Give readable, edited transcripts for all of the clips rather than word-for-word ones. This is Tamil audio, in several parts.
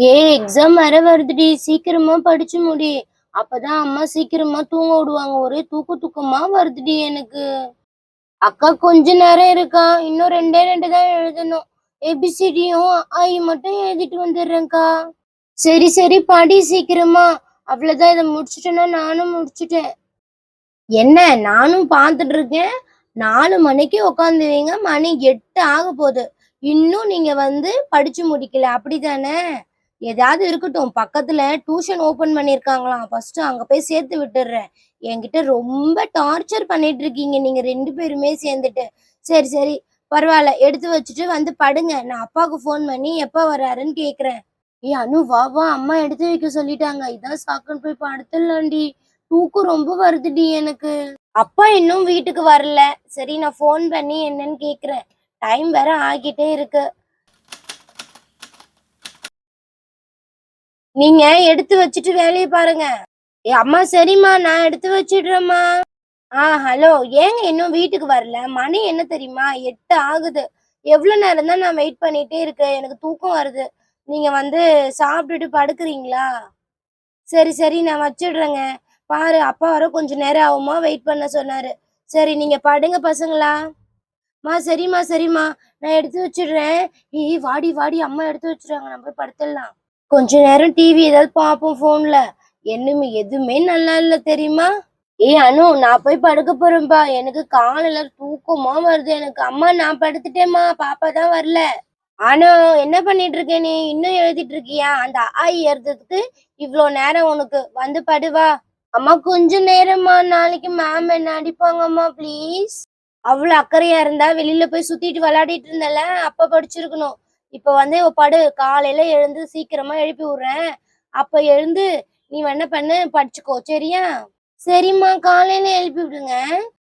எக்ஸாம் வர வருதுடி, சீக்கிரமா படிச்சு முடி. அப்பதான் அம்மா சீக்கிரமா தூங்க விடுவாங்க. ஒரே தூக்கமா வருதுடி எனக்கு. அக்கா கொஞ்ச நேரம் இருக்கா, இன்னும் ரெண்டே ரெண்டு தான் எழுதணும். ஏபிசிடியும் ஐ மட்டும் எழுதிட்டு வந்துடுறேன்க்கா. சரி சரி படி சீக்கிரமா. அவ்வளவுதான், இதை முடிச்சுட்டேன்னா நானும் முடிச்சுட்டேன். என்ன, நானும் பார்த்துட்டு இருக்கேன். 4 மணிக்கு உட்காந்துவீங்க, மணி 8 ஆக போகுது. இன்னும் நீங்க படிச்சு முடிக்கல, அப்படிதானே? ஏதாவது இருக்கட்டும், பக்கத்துல டியூஷன் ஓபன் பண்ணிருக்காங்களாம், ஃபர்ஸ்ட் அங்க போய் சேர்த்து விட்டுடுறேன். என்கிட்ட ரொம்ப டார்ச்சர் பண்ணிட்டு இருக்கீங்க நீங்க 2 பேருமே சேர்ந்துட்டு. சரி சரி பரவாயில்ல, எடுத்து வச்சுட்டு படுங்க. நான் அப்பாவுக்கு ஃபோன் பண்ணி எப்ப வர்றாருன்னு கேக்குறேன். அனு வா வா, அம்மா எடுத்து வைக்க சொல்லிட்டாங்க. இதான் சாக்குன்னு போய் படுத்துடலாம்டி. தூக்கம் ரொம்ப வருதுடி எனக்கு. அப்பா இன்னும் வீட்டுக்கு வரல. சரி, நான் ஃபோன் பண்ணி என்னன்னு கேக்குறேன். டைம் வேற ஆகிட்டே இருக்கு. நீங்க எடுத்து வச்சுட்டு வேலையை பாருங்க. அம்மா சரிம்மா, நான் எடுத்து வச்சிடுறேம்மா. ஹலோ, ஏங்க இன்னும் வீட்டுக்கு வரல? மணி என்ன தெரியுமா, 8 ஆகுது. எவ்வளவு நேரம் தான் நான் வெயிட் பண்ணிட்டே இருக்கேன்? எனக்கு தூக்கம் வருது. நீங்க சாப்பிட்டுட்டு படுக்கிறீங்களா? சரி சரி, நான் வச்சிடுறேங்க. பாரு, அப்பா வர கொஞ்சம் நேரம் ஆகுமா, வெயிட் பண்ண சொன்னாரு. சரி, நீங்க படுங்க பசங்களா. சரிம்மா சரிம்மா, நான் எடுத்து வச்சிடுறேன். வாடி வாடி, அம்மா எடுத்து வச்சிருவாங்க, நம்ம போய் படுத்துடலாம். கொஞ்ச நேரம் டிவி ஏதாவது பார்ப்போம் போன்ல. எதுவுமே நல்லா இல்ல தெரியுமா? அனு, நான் போய் படுக்க போறேன்பா. எனக்கு காலையில தூக்கமா வருது எனக்கு. அம்மா நான் படுத்துட்டேம்மா, பாப்பா தான் வரல. அனு, என்ன பண்ணிட்டு இருக்க நீ? இன்னும் எழுதிட்டு இருக்கியா? அந்த எழுதுறதுக்கு இவ்வளோ நேரம் உனக்கு? படுவா. அம்மா கொஞ்ச நேரம்மா, நாளைக்கு மேம் என்ன அடிப்பாங்கம்மா, ப்ளீஸ். அவ்வளவு அக்கறையா இருந்தா வெளியில போய் சுத்திட்டு விளையாடிட்டு இருந்தல, அப்ப படிச்சிருக்கணும். இப்ப படு. காலையில எழுந்து சீக்கிரமா எழுப்பி விடுறேன். அப்ப எழுந்து நீ என்ன பண்ணு, படிச்சுக்கோ, சரியா? சரிம்மா, காலையில எழுப்பி விடுங்க.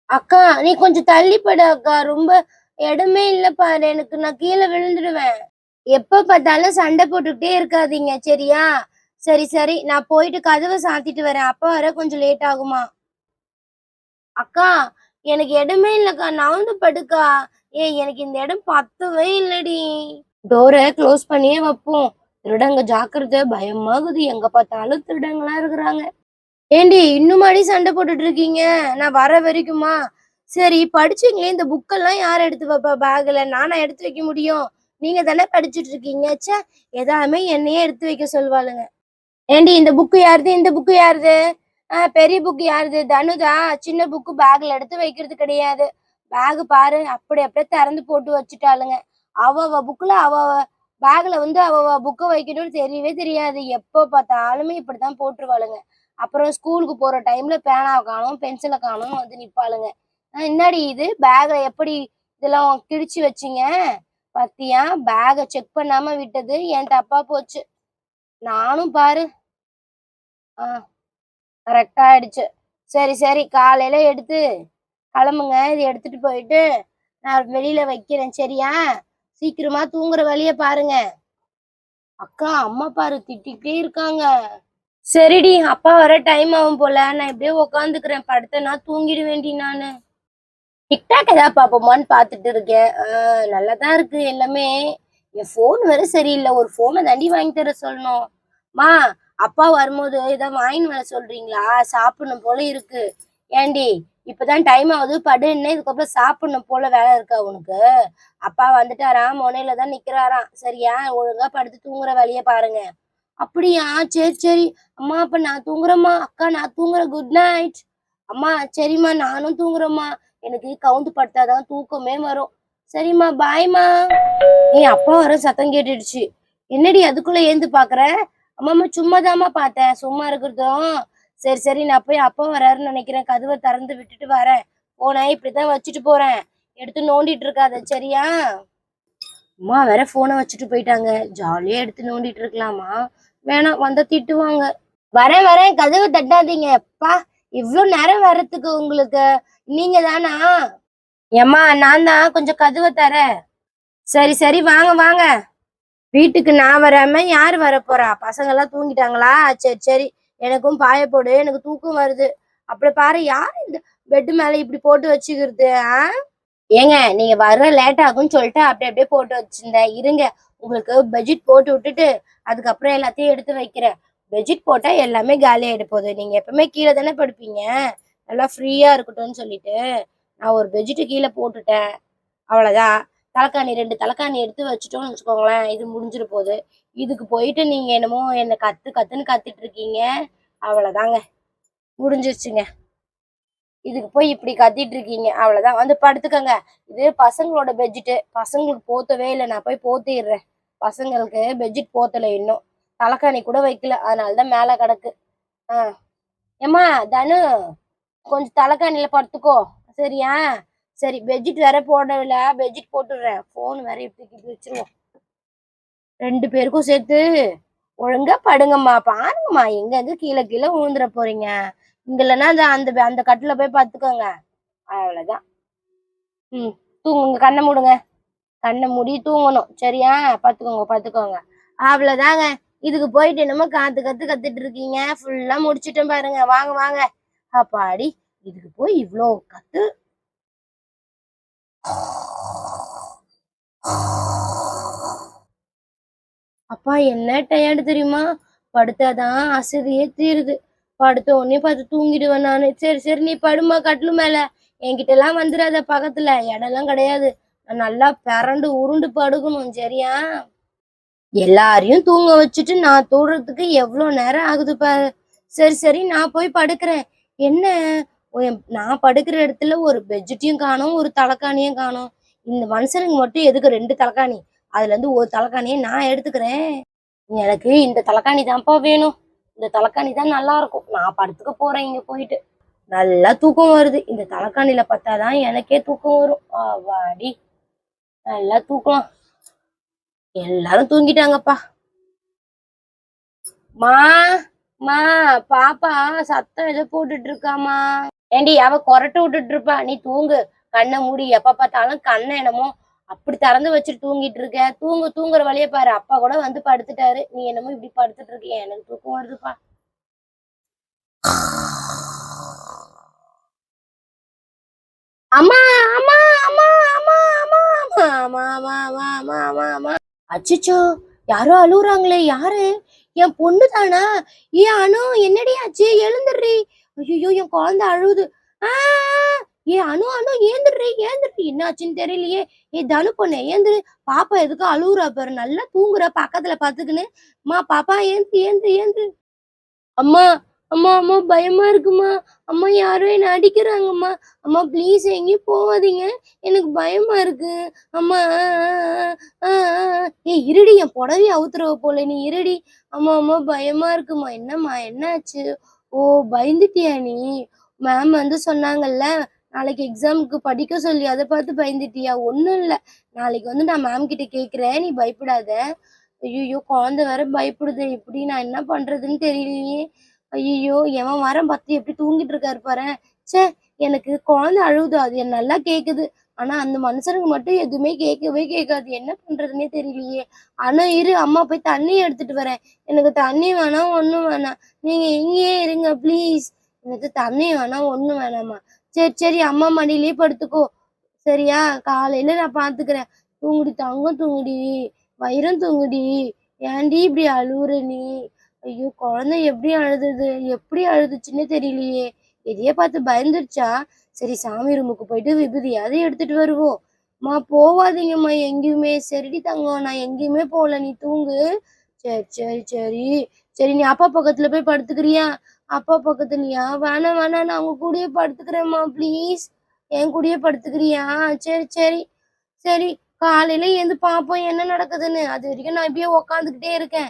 அக்கா, நீ கொஞ்சம் தள்ளி படு அக்கா, ரொம்ப இடமே இல்ல பாரு எனக்கு, நான் கீழே விழுந்துடுவேன். எப்ப பார்த்தாலும் சண்டை போட்டுக்கிட்டே இருக்காதீங்க, சரியா? சரி சரி, நான் போயிட்டு கதவை சாத்திட்டு வரேன். அப்பா வர கொஞ்சம் லேட் ஆகுமா? அக்கா, எனக்கு இடமே இல்லக்கா, நவுந்து படுக்கா. எனக்கு இந்த இடம் பத்தவே இல்லடி. டோரை க்ளோஸ் பண்ணியே வைப்போம். திருடங்க ஜாக்கிரதை, பயமாகுது, எங்க பார்த்தாலும் திருடங்களா இருக்கிறாங்க. ஏண்டி இன்னுமாடி சண்டை போட்டுட்டு இருக்கீங்க? நான் வர வரைக்குமா? சரி, படிச்சீங்களே, இந்த புக்கெல்லாம் யார் எடுத்து வைப்பா பேக்ல? நானா எடுத்து வைக்க முடியும்? நீங்க தானே படிச்சுட்டு இருக்கீங்க. ச்சே, எதாமே என்னையே எடுத்து வைக்க சொல்வாளுங்க. ஏண்டி, இந்த புக்கு யாருது? இந்த புக்கு யாருது? பெரிய புக்கு யாருது? தனுதா. சின்ன புக்கு பேக்ல எடுத்து வைக்கிறது கிடையாது. பேக் பாரு, அப்படியே திறந்து போட்டு வச்சுட்டாளுங்க. அவ புக்குல அவ பேக்ல அவ புக்க வைக்கணும்னு தெரியவே தெரியாது. எப்ப பார்த்தாலுமே இப்படித்தான் போட்டுருவாளுங்க. அப்புறம் ஸ்கூலுக்கு போற டைம்ல பேனாவை காணும், பென்சிலை காணும், நிப்பாளுங்க. என்னாடி இது, பேக்ல எப்படி இதெல்லாம் கிழிச்சு வச்சீங்க? பத்தியா, பேக செக் பண்ணாம விட்டது என் தப்பா போச்சு. நானும் பாரு. கரெக்டா ஆயிடுச்சு. சரி சரி, காலையில எடுத்து கிளம்புங்க. இது எடுத்துட்டு போயிட்டு நான் வெளியில வைக்கிறேன், சரியா? சீக்கிரமா தூங்குற வழிய பாருங்க. அக்கா, அம்மா பாரு திட்டிகிட்டே இருக்காங்க. சரிடி, அப்பா வர டைம் ஆகும் போல, நான் இப்படியே உக்காந்துக்கிறேன். படுத்தேன்னா தூங்கிடுவேண்டி நானு. டிக்டாக் ஏதாவது பாப்போமான்னு பாத்துட்டு இருக்கேன். நல்லாதான் இருக்கு எல்லாமே. என் போன் வேற சரியில்லை. ஒரு போனை தாண்டி வாங்கி தர சொல்லணும். மா, அப்பா வரும்போது ஏதாவது வாங்கின்னு வர சொல்றீங்களா? சாப்பிடணும் போல இருக்கு. ஏண்டி, இப்பதான் டைம் ஆகுது, படுன்னு. இதுக்கப்புறம் சாப்பிடணும் போல வேலை இருக்கா உனக்கு? அப்பா வந்துட்டாராம், முனையில தான் நிக்கிறாராம், சரியா? ஒழுங்கா படுத்து தூங்குற வழிய பாருங்க. அப்படியா? சரி சரி. அம்மா, அப்ப நான் தூங்குறேம்மா. அக்கா, நான் தூங்குறேன். Good night. அம்மா சரிம்மா, நானும் தூங்குறேம்மா. எனக்கு கவுந்து படுத்தாதான் தூக்கமே வரும். சரிம்மா, பாய்மா. அப்பா வர சத்தம் கேட்டுடுச்சு. என்னடி அதுக்குள்ள ஏந்து பாக்குற? அம்மா சும்மாதாம்மா பார்த்தேன். சும்மா இருக்கிறதும். சரி சரி, நான் போய் அப்பா வராருன்னு நினைக்கிறேன். கதவை திறந்து விட்டுட்டு வரேன். போனேன், இப்படிதான் வச்சுட்டு போறேன். எடுத்து நோண்டிட்டு இருக்காத, சரியா? அம்மா வேற போனை வச்சுட்டு போயிட்டாங்க. ஜாலியா எடுத்து நோண்டிட்டு இருக்கலாமா? வேணாம், வந்தா திட்டுவாங்க. வரேன் வரேன், கதவை தட்டாதீங்க. அப்பா, இவ்வளவு நேரம் வர்றதுக்கு உங்களுக்கு நீங்க தானா? ஏம்மா, நான் தான், கொஞ்சம் கதவை தரேன். சரி சரி, வாங்க வாங்க. வீட்டுக்கு நான் வராம யாரு வர போறா? பசங்க எல்லாம் தூங்கிட்டாங்களா? சரி சரி, எனக்கும் பாய போடு, எனக்கு தூக்கம் வருது. அப்படி பாரு, யார் இந்த பெட்டு மேல இப்படி போட்டு வச்சுக்கிறது? ஏங்க நீங்க வர லேட் ஆகும்னு சொல்லிட்டு அப்படியே போட்டு வச்சிருந்தேன். இருங்க உங்களுக்கு பெட்ஷீட் போட்டு விட்டுட்டு அதுக்கப்புறம் எல்லாத்தையும் எடுத்து வைக்கிறேன். பெட்ஷீட் போட்டா எல்லாமே காலி ஆயிட போகுது. நீங்க எப்பவுமே கீழே தானே படுப்பீங்க. நல்லா ஃப்ரீயா இருக்கட்டும்னு சொல்லிட்டு நான் ஒரு பெட்ஷீட் கீழே போட்டுட்டேன். அவ்வளவுதான். தலைக்காணி 2 தலைக்காணி எடுத்து வச்சுட்டோம்னு வச்சுக்கோங்களேன், இது முடிஞ்சிட போகுது. இதுக்கு போயிட்டு நீங்க என்னமோ என்ன கத்து கத்துன்னு கத்திட்டு இருக்கீங்க. அவ்வளவுதாங்க. முடிஞ்சிருச்சுங்க. இதுக்கு போய் இப்படி கத்திட்டு இருக்கீங்க. அவ்வளவுதான். வந்து படுத்துக்கங்க. இது பசங்களோட பெட்ஷீட்டு. பசங்களுக்கு போத்தவே இல்லை. நான் போய் போத்திடுறேன். பசங்களுக்கு பெட்ஷீட் போத்தல இன்னும். தலைக்காணி கூட வைக்கல. அதனாலதான் மேல கிடக்கு. ஏம்மா தனு, கொஞ்சம் தலைக்காணியில படுத்துக்கோ. சரியா? சரி பெட்ஷீட் வேற போடவில்ல. பெட்ஷீட் போட்டுடுறேன். போன் வேற இப்படி வச்சிருவோம். 2 பேருக்கும் சேர்த்து ஒழுங்கா படுங்கம்மா. பாருங்கம்மா எங்க கீழே கீழே விழுந்துட போறீங்க. இங்க இல்லைன்னா அந்த அந்த அந்த கட்டில போய் படுத்துக்கோங்க. அவ்வளவுதான். தூங்குங்க. கண்ணை மூடுங்க. கண்ணை மூடி தூங்கணும். சரியா? பாத்துக்கோங்க. அவ்வளவுதாங்க. இதுக்கு போயிட்டு என்னமோ கத்துட்டு இருக்கீங்க. ஃபுல்லா முடிச்சிட்டேன் பாருங்க. வாங்க. அப்பாடி, இதுக்கு போய் இவ்வளோ கத்து. அப்பா என்ன டயர்டு தெரியுமா? படுத்தாதான் அசதியே தீருது. படுத்த உடனே பார்த்து தூங்கிடுவேன் நானு. சரி நீ படுமா கட்டிலு மேல. என்கிட்ட எல்லாம் வந்துடாத பக்கத்துல. இடம்லாம் கிடையாது. நான் நல்லா பிறண்டு உருண்டு படுக்கணும். சரியா? எல்லாரையும் தூங்க வச்சுட்டு நான் தூடுறதுக்கு எவ்வளவு நேரம் ஆகுது பாரு. சரி நான் போய் படுக்கிறேன். என்ன நான் படுக்கிற இடத்துல ஒரு பெட்ஷீட்டையும் காணோம், ஒரு தலைக்காணியும் காணோம். இந்த மனுஷனுக்கு மட்டும் எதுக்கு 2 தலைக்காணி? அதுல இருந்து ஒரு தலைக்காணியை நான் எடுத்துக்கிறேன். எனக்கு இந்த தலைக்காணி தான்ப்பா வேணும். இந்த தலைக்காணி தான் நல்லா இருக்கும். நான் படுத்துக்க போறேன் இங்க போயிட்டு. நல்லா தூக்கம் வருது. இந்த தலைக்காணியில பத்தாதான் எனக்கே தூக்கம் வரும். வாடி, நல்லா தூக்கலாம். எல்லாரும் தூங்கிட்டாங்கப்பா. மா மா பாப்பா சத்தம் ஏதோ போட்டுட்டு இருக்காமா. ஏண்டி அவ கொரட்டை விட்டுட்டு இருப்பா. நீ தூங்கு. கண்ணை மூடி. எப்ப பார்த்தாலும் கண்ணை என்னமோ அப்படி திறந்து வச்சுட்டு தூங்கிட்டு இருக்க. தூங்குற வழிய பாரு. அப்பா கூட வந்து படுத்துட்டாரு. நீ என்னமோ இப்படி படுத்துட்டு இருக்கிய. எனக்கு தூக்கம் வருதுப்பா. அம்மா அம்மா அம்மா அம்மா அம்மா அம்மா அம்மா அம்மா அம்மா அம்மா அம்மா. அச்சச்சோ, யாரோ அழுகுறாங்களே. யாரு? என் பொண்ணு தானா? அனு, என்னடி ஆச்சு? எழுந்துடுறி. ஐயோ, என் குழந்தை அழுகுது. அனு ஏந்திரி. என்ன ஆச்சுன்னு தெரியலையே. தனு பொண்ணு ஏந்திரு. பாப்பா எதுக்கு அழுகுறா பாரு. நல்லா தூங்குற பக்கத்துல பாத்துக்கின்னு. அம்மா பாப்பா ஏந்திரு. அம்மா அம்மா பயமா இருக்குமா. அம்மா யாரோ என்ன அடிக்கிறாங்கம்மா. அம்மா ப்ளீஸ் எங்கேயும் போகாதீங்க. எனக்கு பயமா இருக்கு. அம்மா இருடி, என் புடவைய அவுத்துறவ போல. நீ இருடி. அம்மா பயமா இருக்குமா. என்னம்மா என்னாச்சு? ஓ, பயந்துட்டியா நீ? மேம் வந்து சொன்னாங்கல்ல நாளைக்கு எக்ஸாமுக்கு படிக்க சொல்லி, அதை பார்த்து பயந்துட்டியா? ஒண்ணும் இல்ல. நாளைக்கு வந்து நான் மேம் கிட்ட கேக்குறேன். நீ பயப்படாத. ஐயோ, குழந்தை வேற பயப்படுது. எப்படி நான் என்ன பண்றதுன்னு தெரியலையே. ஐயோ, எவன் வாரம் பார்த்து எப்படி தூங்கிட்டு இருக்காரு பாரேன். ச்சே, எனக்கு குழந்தை அழுகுது. அது என்ன நல்லா கேக்குது. ஆனா அந்த மனுஷனுக்கு மட்டும் எதுவுமே கேட்கவே கேட்காது. என்ன பண்றதுன்னே தெரியலையே. ஆனா இரு, அம்மா போய் தண்ணி எடுத்துட்டு வரேன். எனக்கு தண்ணி வேணாம், ஒண்ணும் வேணாம். நீங்க இங்கேயே இருங்க ப்ளீஸ். எனக்கு தண்ணி வேணாம், ஒண்ணும் வேணாம்மா. சரி அம்மா மடியிலேயே படுத்துக்கோ. சரியா? காலையில நான் பாத்துக்கிறேன். தூங்குடி தங்கம், தூங்குடி. வைரம் தூங்குடி. ஏன்டி இப்படி அழுவுற நீ? ஐயோ, குழந்தை எப்படி அழுதுச்சுன்னே தெரியலையே. எதைய பார்த்து பயந்துருச்சா? சரி, சாமி ரூமுக்கு போயிட்டு விபூதியாவது எடுத்துட்டு வருவோம். மா போவாதீங்கம்மா எங்கேயுமே. சரிடி தங்கம், நான் எங்கேயுமே போகல. நீ தூங்கு. சரி நீ அப்பா பக்கத்துல போய் படுத்துக்கிறியா? அப்பா பக்கத்துலயா? வேணாம் நான் அவங்க கூடயே படுத்துக்கிறேம்மா ப்ளீஸ். என் கூடயே படுத்துக்கிறியா? சரி காலையில எழுந்து பாப்போம் என்ன நடக்குதுன்னு. அது வரைக்கும் நான் இப்படியே உக்காந்துக்கிட்டே இருக்கேன்.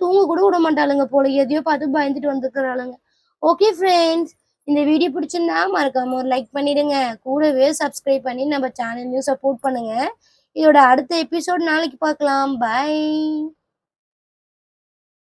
தூங்க கூட விட மாட்டாளுங்க போல. எதையோ பார்த்து பயந்துட்டு வந்துக்கிறாளுங்க. ஓகே ஃப்ரெண்ட்ஸ், இந்த வீடியோ பிடிச்சிருந்தா மறக்காம ஒரு லைக் பண்ணிடுங்க. கூடவே சப்ஸ்கிரைப் பண்ணி நம்ம சேனலையும் சப்போர்ட் பண்ணுங்க. இதோட அடுத்த எபிசோட் நாளைக்கு பார்க்கலாம். பை.